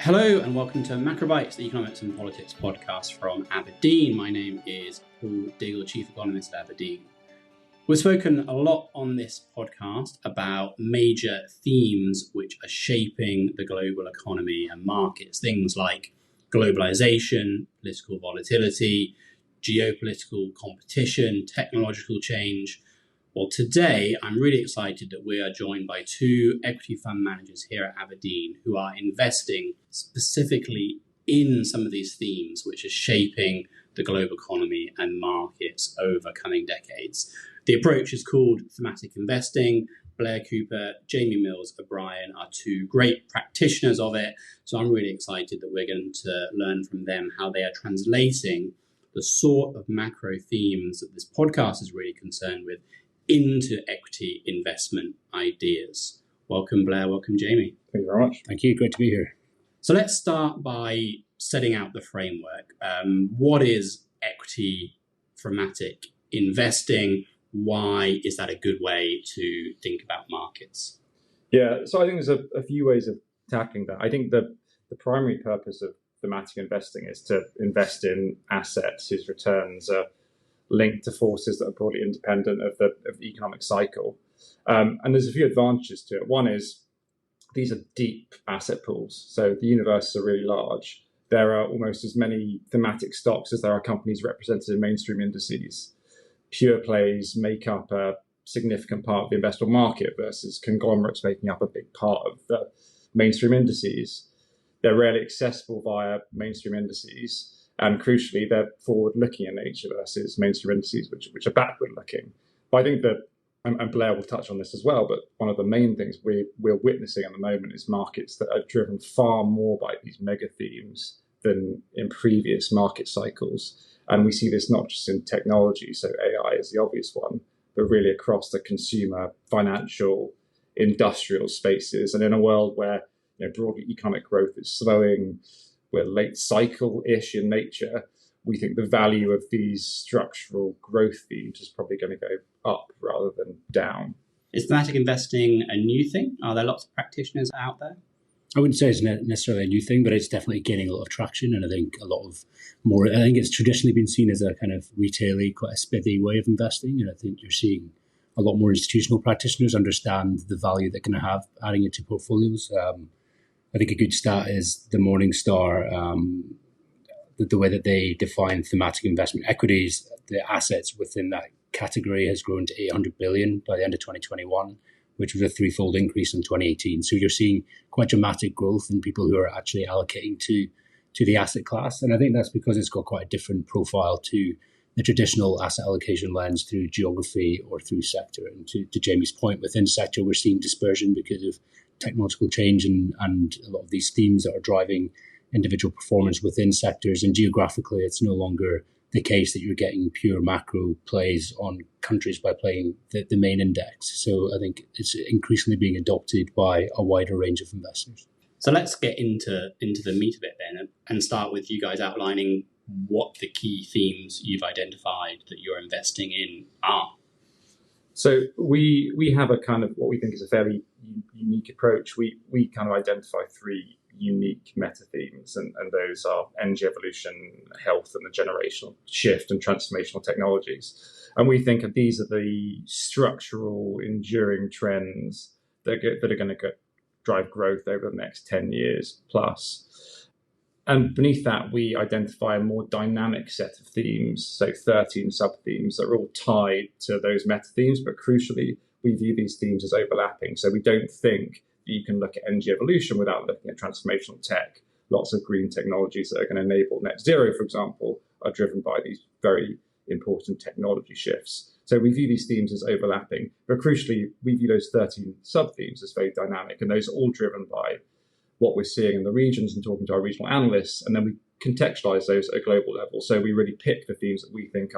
Hello and welcome to Macrobytes, the economics and politics podcast from Aberdeen. My name is Paul Diggle, Chief Economist at Aberdeen. We've spoken a lot on this podcast about major themes which are shaping the global economy and markets, things like globalisation, political volatility, geopolitical competition, technological change. Well, today I'm really excited that we are joined by two equity fund managers here at Aberdeen who are investing specifically in some of these themes which are shaping the global economy and markets over coming decades. The approach is called thematic investing. Blair, Couper, Jamie Mills O'Brien are two great practitioners of it. So I'm really excited that we're going to learn from them how they are translating the sort of macro themes that this podcast is really concerned with into equity investment ideas. Welcome, Blair. Welcome, Jamie. Thank you very much. Thank you. Great to be here. So let's start by setting out the framework. What is equity thematic investing? Why is that a good way to think about markets? Yeah, so I think there's a few ways of tackling that. I think the primary purpose of thematic investing is to invest in assets whose returns are linked to forces that are broadly independent of the economic cycle. And there's a few advantages to it. One is these are deep asset pools. So the universes are really large. There are almost as many thematic stocks as there are companies represented in mainstream indices. Pure plays make up a significant part of the investable market versus conglomerates making up a big part of the mainstream indices. They're rarely accessible via mainstream indices. And crucially, they're forward-looking in nature versus mainstream indices, which are backward-looking. But I think that, and Blair will touch on this as well, but one of the main things we're witnessing at the moment is markets that are driven far more by these mega themes than in previous market cycles. And we see this not just in technology, so AI is the obvious one, but really across the consumer, financial, industrial spaces. And in a world where broadly economic growth is slowing, we're late cycle-ish in nature, we think the value of these structural growth themes is probably going to go up rather than down. Is thematic investing a new thing? Are there lots of practitioners out there? I wouldn't say it's necessarily a new thing, but it's definitely gaining a lot of traction. And I think I think it's traditionally been seen as a kind of retail-y, quite a spithy way of investing. And I think you're seeing a lot more institutional practitioners understand the value they're going to have adding it to portfolios. I think a good stat is the Morningstar, the way that they define thematic investment equities, the assets within that category has grown to 800 billion by the end of 2021, which was a threefold increase in 2018. So you're seeing quite dramatic growth in people who are actually allocating to the asset class. And I think that's because it's got quite a different profile to the traditional asset allocation lens through geography or through sector. And to Jamie's point, within sector, we're seeing dispersion because of technological change and a lot of these themes that are driving individual performance within sectors. And geographically, it's no longer the case that you're getting pure macro plays on countries by playing the main index. So I think it's increasingly being adopted by a wider range of investors. So let's get into the meat of it then and start with you guys outlining what the key themes you've identified that you're investing in are. So we have a kind of what we think is a fairly unique approach. We kind of identify three unique meta themes, and those are energy evolution, health, and the generational shift and transformational technologies. And we think that these are the structural, enduring trends that are going to drive growth over the next 10 years plus. And beneath that, we identify a more dynamic set of themes, so 13 sub-themes that are all tied to those meta-themes, but crucially, we view these themes as overlapping. So we don't think that you can look at energy evolution without looking at transformational tech. Lots of green technologies that are going to enable net zero, for example, are driven by these very important technology shifts. So we view these themes as overlapping, but crucially, we view those 13 sub-themes as very dynamic, and those are all driven by what we're seeing in the regions and talking to our regional analysts, and then we contextualize those at a global level. So we really pick the themes that we think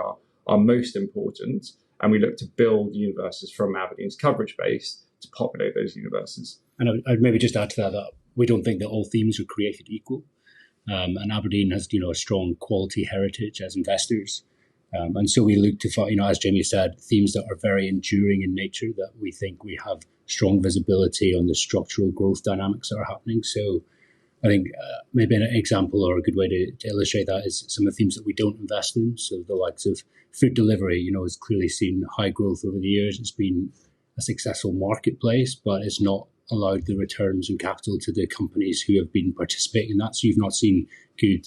are most important, and we look to build universes from Aberdeen's coverage base to populate those universes. And I'd maybe just add to that we don't think that all themes are created equal. And Aberdeen has, a strong quality heritage as investors. And so we look to find, as Jamie said, themes that are very enduring in nature, that we think we have strong visibility on the structural growth dynamics that are happening. So I think maybe an example or a good way to illustrate that is some of the themes that we don't invest in. So the likes of food delivery, has clearly seen high growth over the years. It's been a successful marketplace, but it's not allowed the returns and capital to the companies who have been participating in that. So you've not seen good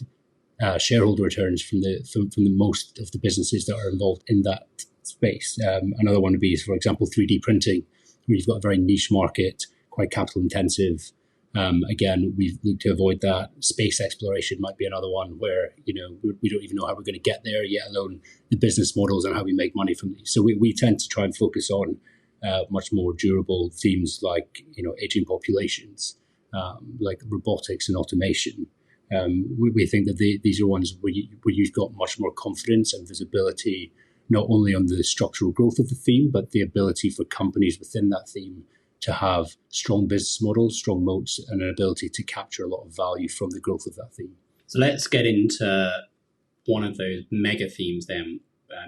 shareholder returns from the most of the businesses that are involved in that space. Another one would be, for example, 3D printing, where you've got a very niche market, quite capital intensive. Again, we've looked to avoid that. Space exploration might be another one where, we don't even know how we're going to get there, yet alone the business models and how we make money from these. So we tend to try and focus on much more durable themes like, aging populations, like robotics and automation. We think that these are ones where you've got much more confidence and visibility, not only on the structural growth of the theme, but the ability for companies within that theme to have strong business models, strong moats, and an ability to capture a lot of value from the growth of that theme. So let's get into one of those mega themes then,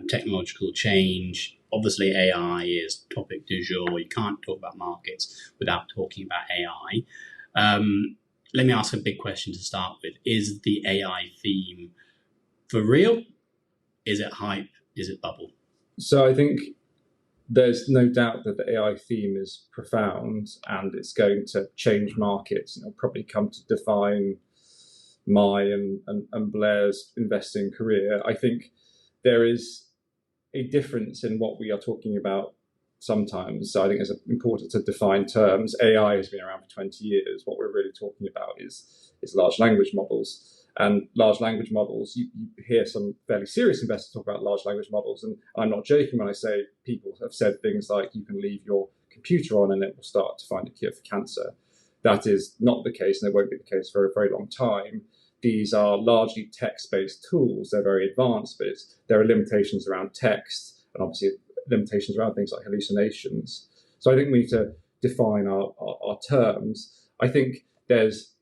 technological change. Obviously, AI is topic du jour. You can't talk about markets without talking about AI. Let me ask a big question to start with. Is the AI theme for real? Is it hype? Is it bubble? So I think there's no doubt that the AI theme is profound and it's going to change markets. It'll probably come to define my and Blair's investing career. I think there is a difference in what we are talking about sometimes. So I think it's important to define terms. AI has been around for 20 years. What we're really talking about is large language models. And large language models, you hear some fairly serious investors talk about large language models. And I'm not joking when I say people have said things like you can leave your computer on and it will start to find a cure for cancer. That is not the case, and it won't be the case for a very long time. These are largely text-based tools. They're very advanced, but there are limitations around text and obviously limitations around things like hallucinations. So I think we need to define our terms. I think there's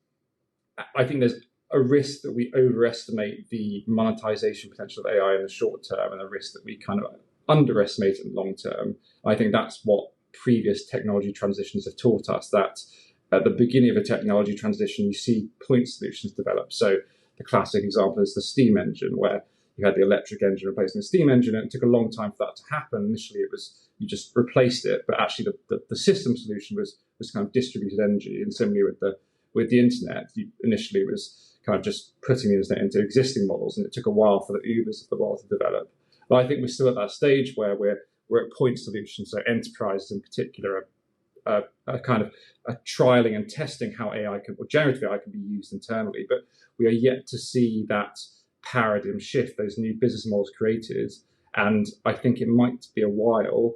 a risk that we overestimate the monetization potential of AI in the short term and a risk that we kind of underestimate it in the long term. I think that's what previous technology transitions have taught us, that at the beginning of a technology transition, you see point solutions develop. So the classic example is the steam engine, where you had the electric engine replacing the steam engine, and it took a long time for that to happen. Initially, you just replaced it, but actually the system solution was kind of distributed energy. And similarly with the internet, initially was kind of just putting the internet into existing models, and it took a while for the Ubers of the world to develop. But I think we're still at that stage where we're at point solutions. So enterprises in particular are kind of trialing and testing how or generative AI can be used internally. But we are yet to see that paradigm shift, those new business models created. And I think it might be a while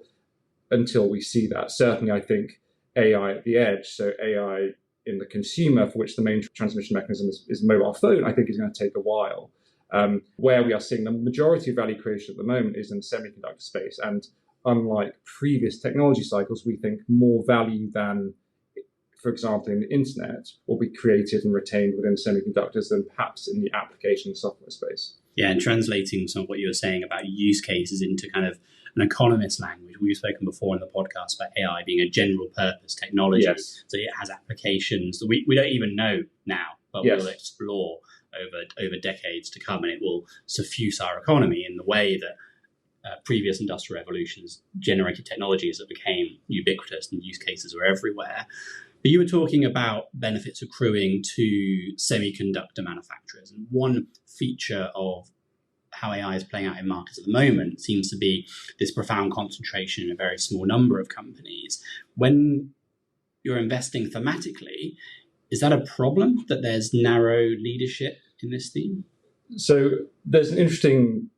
until we see that. Certainly, I think AI at the edge, so AI in the consumer, for which the main transmission mechanism is mobile phone, I think is going to take a while. Where we are seeing the majority of value creation at the moment is in the semiconductor space. And unlike previous technology cycles, we think more value than, for example, in the internet will be created and retained within semiconductors than perhaps in the application software space. Yeah, and translating some of what you were saying about use cases into kind of an economist language. We've spoken before in the podcast about AI being a general purpose technology. Yes. So it has applications that we don't even know now, but we'll explore over decades to come, and it will suffuse our economy in the way that previous industrial revolutions generated technologies that became ubiquitous and use cases were everywhere. But you were talking about benefits accruing to semiconductor manufacturers. And one feature of how AI is playing out in markets at the moment seems to be this profound concentration in a very small number of companies. When you're investing thematically, is that a problem that there's narrow leadership in this theme? So there's an interesting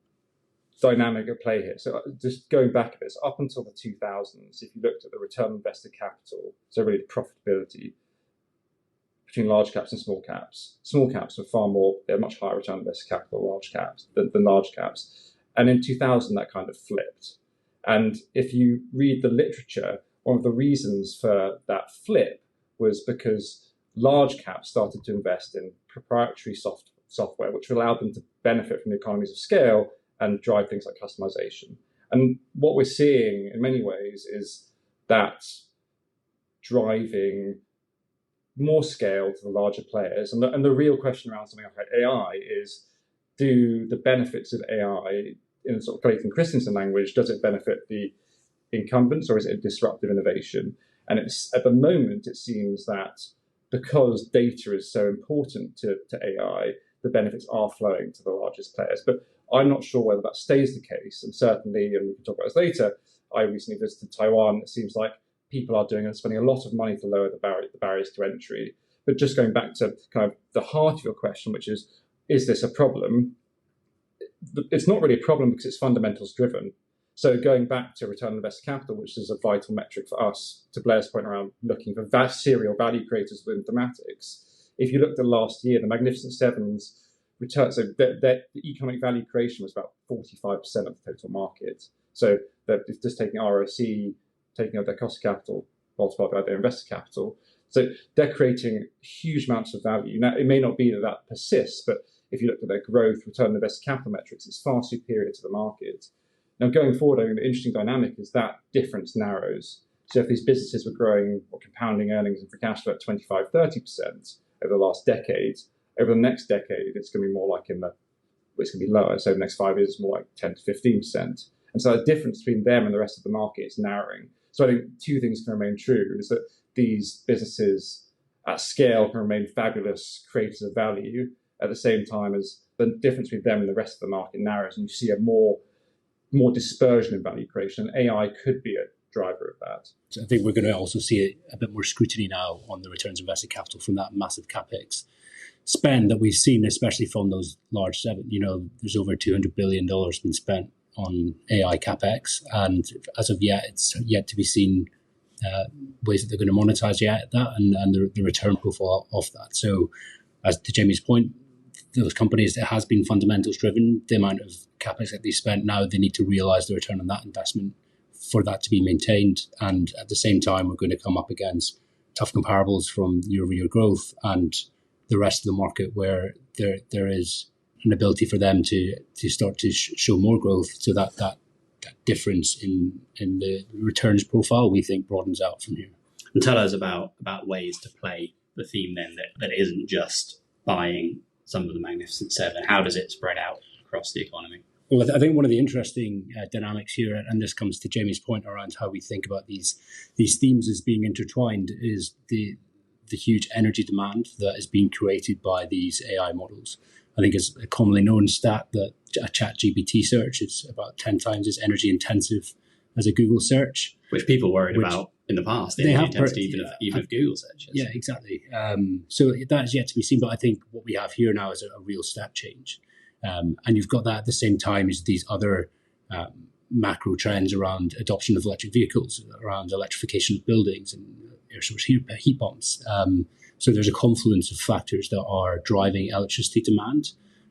dynamic at play here. So just going back a bit, so up until the 2000s, if you looked at the return on invested capital, so really the profitability between large caps and small caps were they're much higher return on invested capital large caps than large caps. And in 2000, that kind of flipped. And if you read the literature, one of the reasons for that flip was because large caps started to invest in proprietary software, which allowed them to benefit from the economies of scale and drive things like customization. And what we're seeing in many ways is that driving more scale to the larger players. And the real question around something like AI is, do the benefits of AI, in sort of Clayton Christensen language, does it benefit the incumbents, or is it a disruptive innovation? And it's at the moment, it seems that because data is so important to AI, the benefits are flowing to the largest players. But I'm not sure whether that stays the case. And certainly, and we can talk about this later, I recently visited Taiwan. It seems like people are spending a lot of money to lower the barriers to entry. But just going back to kind of the heart of your question, which is this a problem? It's not really a problem because it's fundamentals driven. So going back to return on invested capital, which is a vital metric for us, to Blair's point around looking for serial value creators within thematics, if you looked at last year, the Magnificent Seven's return, so the economic value creation was about 45% of the total market. So they're just taking ROC, taking out their cost of capital, multiplied by their invested capital. So they're creating huge amounts of value. Now, it may not be that persists, but if you look at their growth, return on invested capital metrics, it's far superior to the market. Now, going forward, I think the interesting dynamic is that difference narrows. So if these businesses were growing or compounding earnings and free cash flow at 25, 30% over the last decade, over the next decade, it's going to be more like it's going to be lower. So the next 5 years, it's more like 10 to 15%. And so the difference between them and the rest of the market is narrowing. So I think two things can remain true, is that these businesses at scale can remain fabulous creators of value at the same time as the difference between them and the rest of the market narrows, and you see a more dispersion in value creation. And AI could be a driver of that. So I think we're going to also see a bit more scrutiny now on the returns on invested capital from that massive capex spend that we've seen, especially from those large seven. There's over $200 billion been spent on AI capex, and as of yet, it's yet to be seen ways that they're going to monetize that and the return profile of that. So, as to Jamie's point, those companies that has been fundamentals driven, the amount of capex that they spent, now they need to realize the return on that investment for that to be maintained. And at the same time, we're going to come up against tough comparables from year-over-year growth and the rest of the market, where there is an ability for them to start to show more growth. So that difference in the returns profile, we think, broadens out from here. And tell us about ways to play the theme then that isn't just buying some of the Magnificent Seven. How does it spread out across the economy? Well, I think one of the interesting dynamics here, and this comes to Jamie's point around how we think about these themes as being intertwined, is the huge energy demand that is being created by these AI models. I think it's a commonly known stat that a ChatGPT search is about 10 times as energy intensive as a Google search. Which people worried about in the past. They have even of Google searches. Yeah, exactly. So that is yet to be seen. But I think what we have here now is a real step change. And you've got that at the same time as these other macro trends around adoption of electric vehicles, around electrification of buildings and air source heat pumps. So there's a confluence of factors that are driving electricity demand.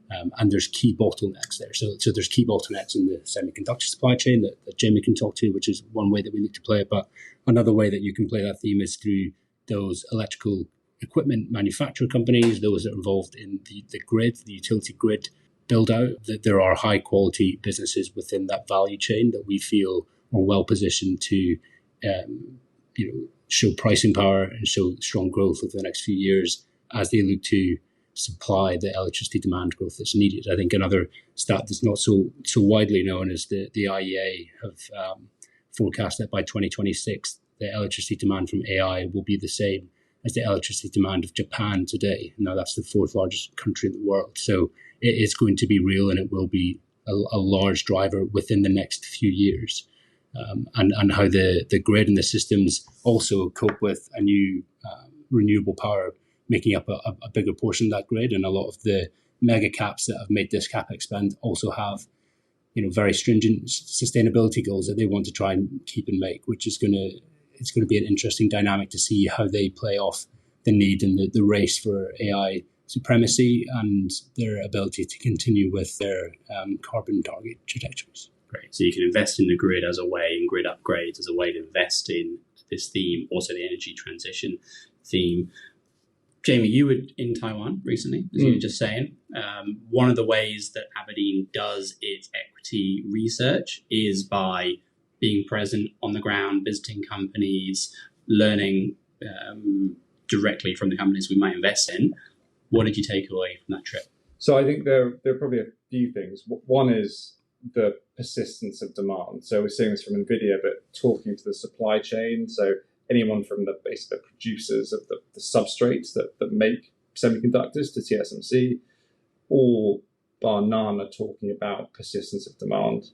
And there's key bottlenecks there. So there's key bottlenecks in the semiconductor supply chain that Jamie can talk to, which is one way that we look to play it. But another way that you can play that theme is through those electrical equipment manufacturer companies, those that are involved in the grid, the utility grid build out. That there are high quality businesses within that value chain that we feel are well positioned to show pricing power and show strong growth over the next few years as they look to supply the electricity demand growth that's needed. I think another stat that's not so widely known is the IEA have forecast that by 2026, the electricity demand from AI will be the same as the electricity demand of Japan today. Now, that's the fourth largest country in the world. So it is going to be real, and it will be a large driver within the next few years. And how the grid and the systems also cope with a new renewable power making up a bigger portion of that grid. And a lot of the mega caps that have made this capex spend also have, very stringent sustainability goals that they want to try and keep and make, which is it's going to be an interesting dynamic to see how they play off the need and the race for AI supremacy and their ability to continue with their carbon target trajectories. Great. So you can invest in the grid as a way, in grid upgrades as a way to invest in this theme, also the energy transition theme. Jamie, you were in Taiwan recently, as you were just saying. One of the ways that Aberdeen does its equity research is by being present on the ground, visiting companies, learning directly from the companies we might invest in. What did you take away from that trip? So I think there are probably a few things. One is the persistence of demand. So we're seeing this from NVIDIA, but talking to the supply chain. So anyone from the producers of the substrates that make semiconductors to TSMC, all bar none are talking about persistence of demand.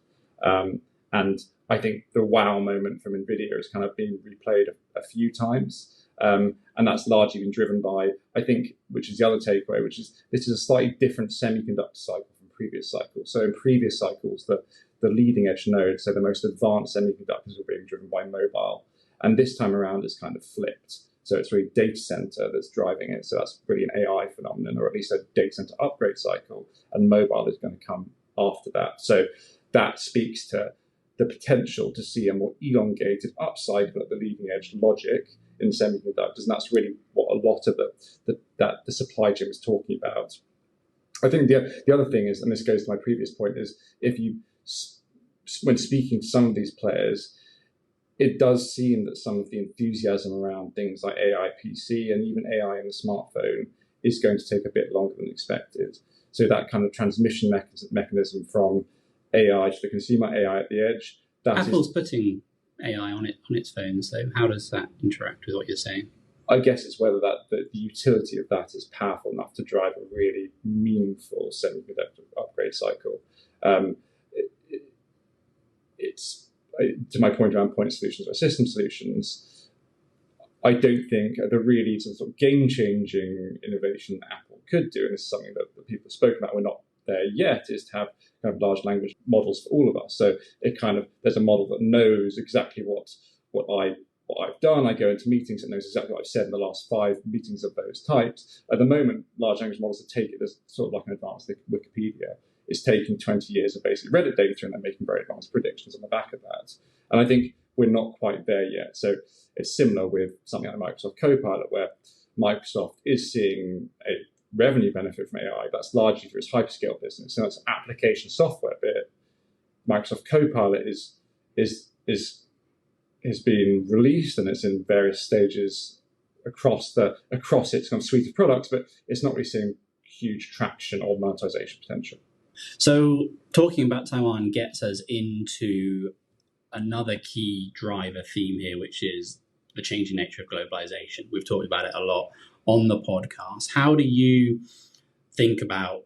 And I think the wow moment from NVIDIA has kind of been replayed a few times. And that's largely been driven by, I think, which is the other takeaway, which is this is a slightly different semiconductor cycle from previous cycles. So in previous cycles, the leading edge nodes, so the most advanced semiconductors were being driven by mobile. And this time around it's kind of flipped. So it's really data center that's driving it. So that's really an AI phenomenon, or at least a data center upgrade cycle. And mobile is going to come after that. So that speaks to the potential to see a more elongated upcycle at the leading edge logic in semiconductors. And that's really what a lot of the supply chain was talking about. I think the other thing is, and this goes to my previous point, is when speaking to some of these players, it does seem that some of the enthusiasm around things like AI PC and even AI in the smartphone is going to take a bit longer than expected. So that kind of transmission mechanism from AI to the consumer, AI at the edge. Apple's putting AI on its phones, though. How does that interact with what you're saying? I guess it's whether the utility of that is powerful enough to drive a really meaningful semiconductor upgrade cycle. It's to my point around point solutions or system solutions. I don't think the really sort of game-changing innovation that Apple could do, and this is something that people have spoken about, we're not there yet, is to have kind of large language models for all of us. So it kind of, there's a model that knows exactly what I've done. I go into meetings, it knows exactly what I've said in the last 5 meetings of those types. At the moment, large language models that take it as sort of like an advanced Wikipedia. It's taking 20 years of basically Reddit data and then making very advanced predictions on the back of that. And I think we're not quite there yet. So it's similar with something like Microsoft Copilot, where Microsoft is seeing a revenue benefit from AI. That's largely for its hyperscale business. So that's application software bit. Microsoft Copilot is being released and it's in various stages across its kind of suite of products, but it's not really seeing huge traction or monetization potential. So talking about Taiwan gets us into another key driver theme here, which is the changing nature of globalization. We've talked about it a lot on the podcast. How do you think about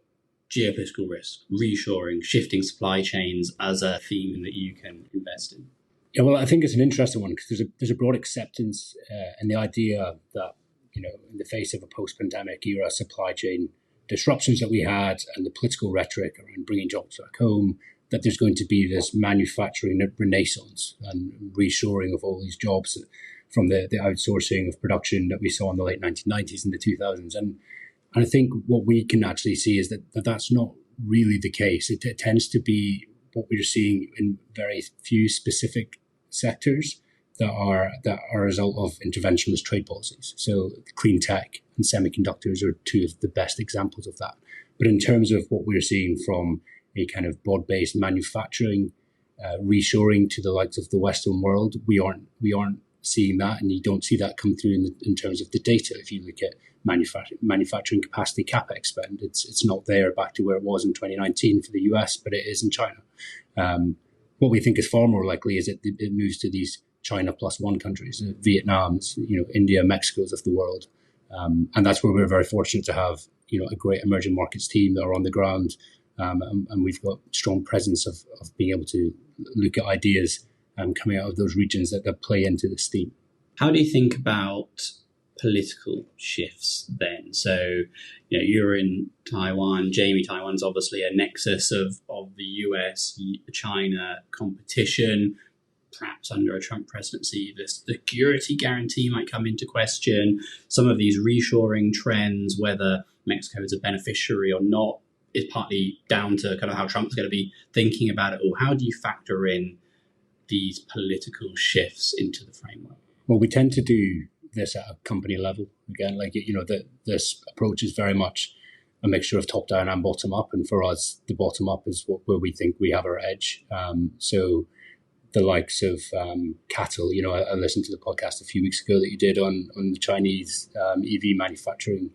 geopolitical risk, reshoring, shifting supply chains as a theme that you can invest in? Yeah, well, I think it's an interesting one because there's a broad acceptance in the idea that, in the face of a post-pandemic era supply chain disruptions that we had and the political rhetoric around bringing jobs back home, that there's going to be this manufacturing renaissance and reshoring of all these jobs from the outsourcing of production that we saw in the late 1990s and the 2000s. And I think what we can actually see is that that's not really the case. It tends to be what we're seeing in very few specific sectors that are a result of interventionist trade policies. So clean tech and semiconductors are two of the best examples of that. But in terms of what we're seeing from a kind of broad-based manufacturing, reshoring to the likes of the Western world, we aren't seeing that, and you don't see that come through in terms of the data. If you look at manufacturing capacity capex spend, it's not there back to where it was in 2019 for the US, but it is in China. What we think is far more likely is that it moves to these China plus one countries, Vietnam's, India, Mexico's of the world. And that's where we're very fortunate to have, a great emerging markets team that are on the ground. And we've got strong presence of being able to look at ideas coming out of those regions that play into this theme. How do you think about political shifts then? So, you're in Taiwan. Jamie, Taiwan's obviously a nexus of the US, China competition. Perhaps under a Trump presidency, the security guarantee might come into question. Some of these reshoring trends, whether Mexico is a beneficiary or not, is partly down to kind of how Trump's going to be thinking about it all. How do you factor in these political shifts into the framework? Well, we tend to do this at a company level. Again, this approach is very much a mixture of top down and bottom up. And for us, the bottom up is where we think we have our edge. So the likes of cattle. I listened to the podcast a few weeks ago that you did on the Chinese EV manufacturing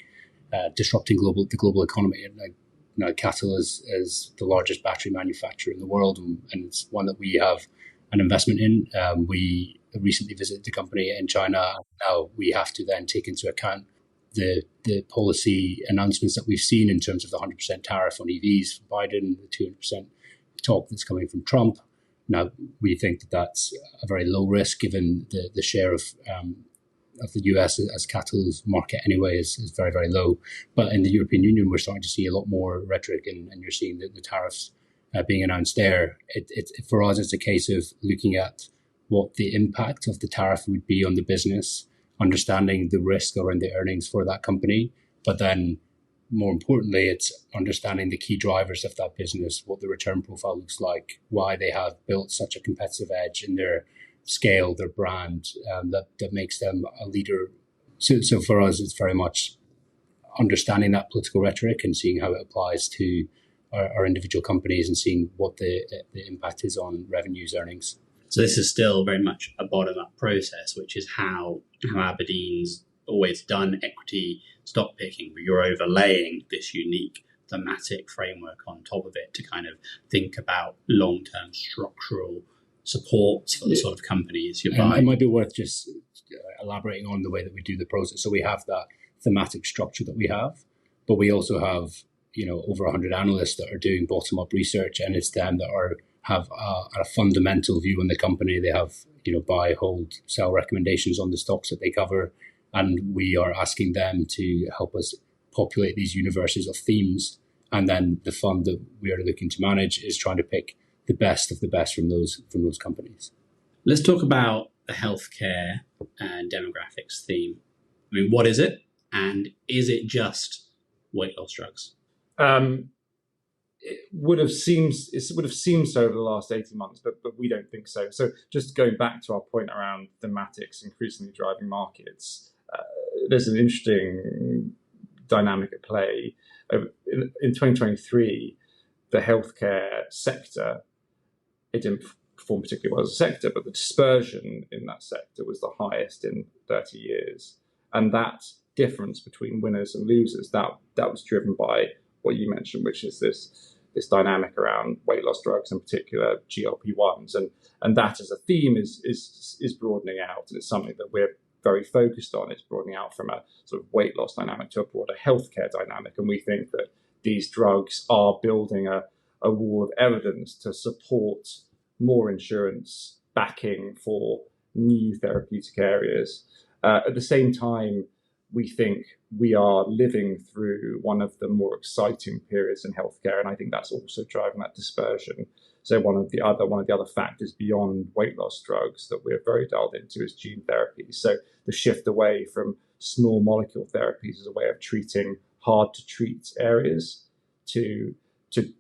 disrupting the global economy. And cattle is the largest battery manufacturer in the world, and it's one that we have an investment in. We recently visited the company in China. Now we have to then take into account the policy announcements that we've seen in terms of the 100% tariff on EVs from Biden, the 200% talk that's coming from Trump. Now, we think that that's a very low risk given the share of the US as cattle's market anyway is very, very low. But in the European Union, we're starting to see a lot more rhetoric, and you're seeing the tariffs being announced there. For us, it's a case of looking at what the impact of the tariff would be on the business, understanding the risk around the earnings for that company, but then more importantly, it's understanding the key drivers of that business, what the return profile looks like, why they have built such a competitive edge in their scale, their brand, that makes them a leader. So for us, it's very much understanding that political rhetoric and seeing how it applies to our individual companies and seeing what the impact is on revenues, earnings. So this is still very much a bottom-up process, which is how Aberdeen's always done equity stock picking, but you're overlaying this unique thematic framework on top of it to kind of think about long-term structural supports for the sort of companies you're buying. It might be worth just elaborating on the way that we do the process. So we have that thematic structure that we have, but we also have over 100 analysts that are doing bottom-up research, and it's them that have a fundamental view on the company. They have buy, hold, sell recommendations on the stocks that they cover. And we are asking them to help us populate these universes of themes. And then the fund that we are looking to manage is trying to pick the best of the best from those companies. Let's talk about the healthcare and demographics theme. I mean, what is it? And is it just weight loss drugs? It would have seemed so over the last 18 months, but we don't think so. So just going back to our point around thematics increasingly driving markets, there's an interesting dynamic at play. In 2023, the healthcare sector, it didn't perform particularly well as a sector, but the dispersion in that sector was the highest in 30 years. And that difference between winners and losers, that was driven by what you mentioned, which is this dynamic around weight loss drugs, in particular GLP-1s, and that as a theme is broadening out, and it's something that we're very focused on. It's broadening out from a sort of weight loss dynamic to a broader healthcare dynamic, and we think that these drugs are building a wall of evidence to support more insurance backing for new therapeutic areas. At the same time, we think we are living through one of the more exciting periods in healthcare, and I think that's also driving that dispersion. So one of the other factors beyond weight loss drugs that we're very dialed into is gene therapy. So the shift away from small molecule therapies as a way of treating hard to treat areas to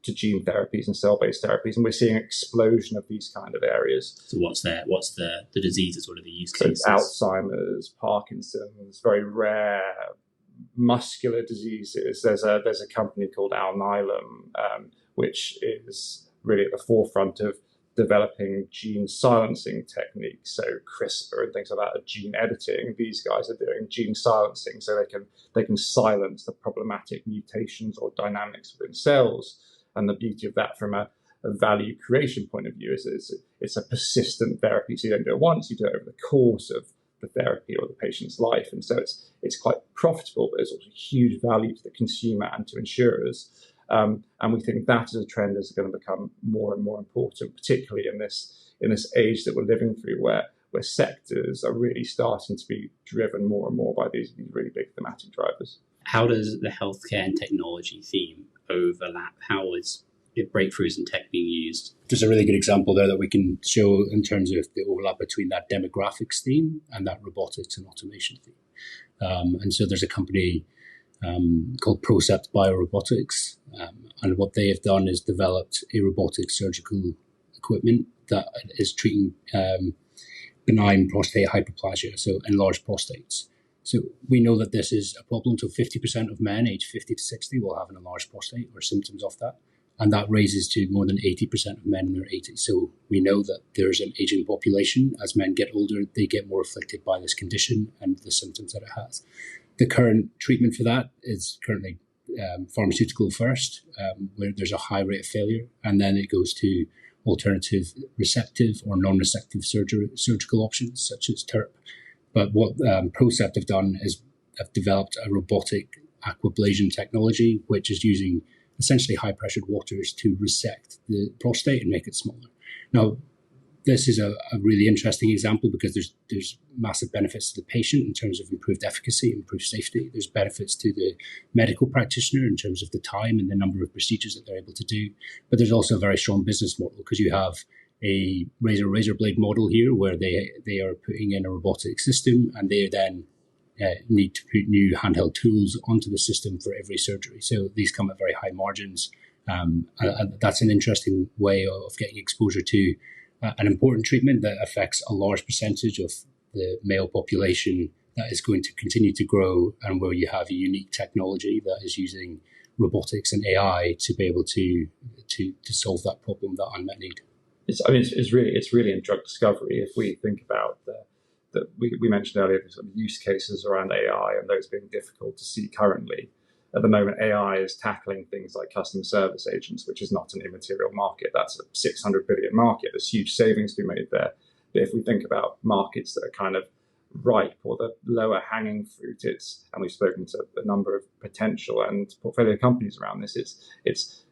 gene therapies and cell-based therapies, and we're seeing an explosion of these kind of areas. So what's the diseases? What are the use cases? So Alzheimer's, Parkinson's, very rare muscular diseases. There's a company called Alnylam, which is really at the forefront of developing gene silencing techniques. So CRISPR and things like that are gene editing. These guys are doing gene silencing, so they can silence the problematic mutations or dynamics within cells. And the beauty of that from a value creation point of view is it's a persistent therapy. So you don't do it once, you do it over the course of the therapy or the patient's life. And so it's quite profitable, but it's also huge value to the consumer and to insurers. And we think that as a trend is going to become more and more important, particularly in this age that we're living through, where sectors are really starting to be driven more and more by these really big thematic drivers. How does the healthcare and technology theme overlap? How is breakthroughs in tech being used? There's a really good example there that we can show in terms of the overlap between that demographics theme and that robotics and automation theme. And so there's a company called Procept Biorobotics, and what they have done is developed a robotic surgical equipment that is treating benign prostate hyperplasia, so enlarged prostates. So we know that this is a problem. So 50% of men aged 50 to 60 will have an enlarged prostate or symptoms of that. And that raises to more than 80% of men in their 80s. So we know that there's an aging population. As men get older, they get more afflicted by this condition and the symptoms that it has. The current treatment for that is currently pharmaceutical first, where there's a high rate of failure, and then it goes to alternative resective or non-resective surgical options such as TURP. But what Procept have done is have developed a robotic aquablation technology, which is using essentially high-pressured waters to resect the prostate and make it smaller. Now, this is a really interesting example because there's massive benefits to the patient in terms of improved efficacy, improved safety. There's benefits to the medical practitioner in terms of the time and the number of procedures that they're able to do. But there's also a very strong business model because you have a razor blade model here where they are putting in a robotic system and they then need to put new handheld tools onto the system for every surgery. So these come at very high margins. And that's an interesting way of getting exposure to an important treatment that affects a large percentage of the male population that is going to continue to grow, and where you have a unique technology that is using robotics and AI to be able to solve that problem, that unmet need. It's really in drug discovery. If we think about we mentioned earlier the sort of use cases around AI and those being difficult to see currently. At the moment, AI is tackling things like customer service agents, which is not an immaterial market. That's a 600 billion market. There's huge savings to be made there. But if we think about markets that are kind of ripe or the lower hanging fruit, and we've spoken to a number of potential and portfolio companies around this, it's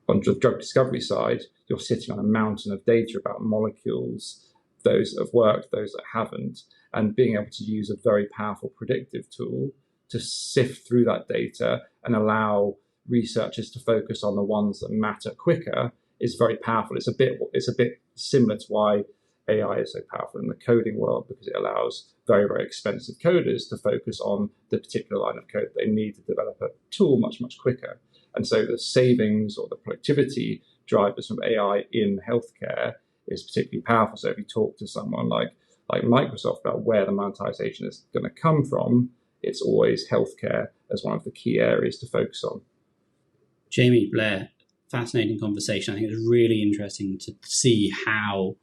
on the drug discovery side, you're sitting on a mountain of data about molecules, those that have worked, those that haven't, and being able to use a very powerful predictive tool to sift through that data and allow researchers to focus on the ones that matter quicker is very powerful. It's a bit similar to why AI is so powerful in the coding world, because it allows very, very expensive coders to focus on the particular line of code they need to develop a tool much, much quicker. And so the savings or the productivity drivers from AI in healthcare is particularly powerful. So if you talk to someone like Microsoft about where the monetization is going to come from, it's always healthcare as one of the key areas to focus on. Jamie, Blair, fascinating conversation. I think it's really interesting to see how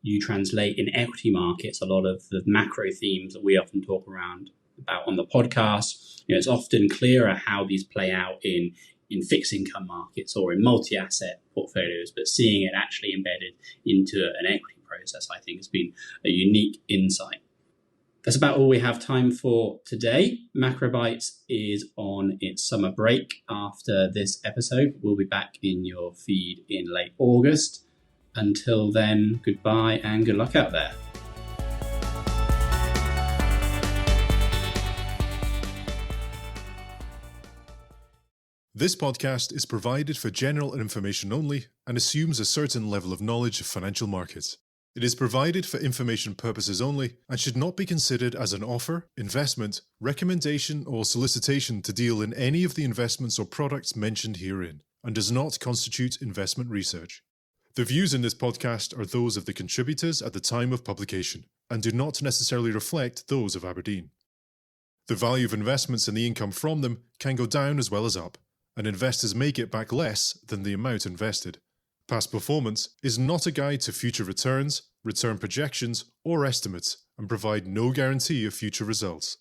you translate in equity markets a lot of the macro themes that we often talk about on the podcast. It's often clearer how these play out in fixed income markets or in multi-asset portfolios, but seeing it actually embedded into an equity process, I think, has been a unique insight. That's about all we have time for today. Macrobytes is on its summer break after this episode. We'll be back in your feed in late August. Until then, goodbye and good luck out there. This podcast is provided for general information only and assumes a certain level of knowledge of financial markets. It is provided for information purposes only and should not be considered as an offer, investment, recommendation, or solicitation to deal in any of the investments or products mentioned herein, and does not constitute investment research. The views in this podcast are those of the contributors at the time of publication and do not necessarily reflect those of Aberdeen. The value of investments and the income from them can go down as well as up, and investors may get back less than the amount invested. Past performance is not a guide to future returns, return projections, or estimates, and provide no guarantee of future results.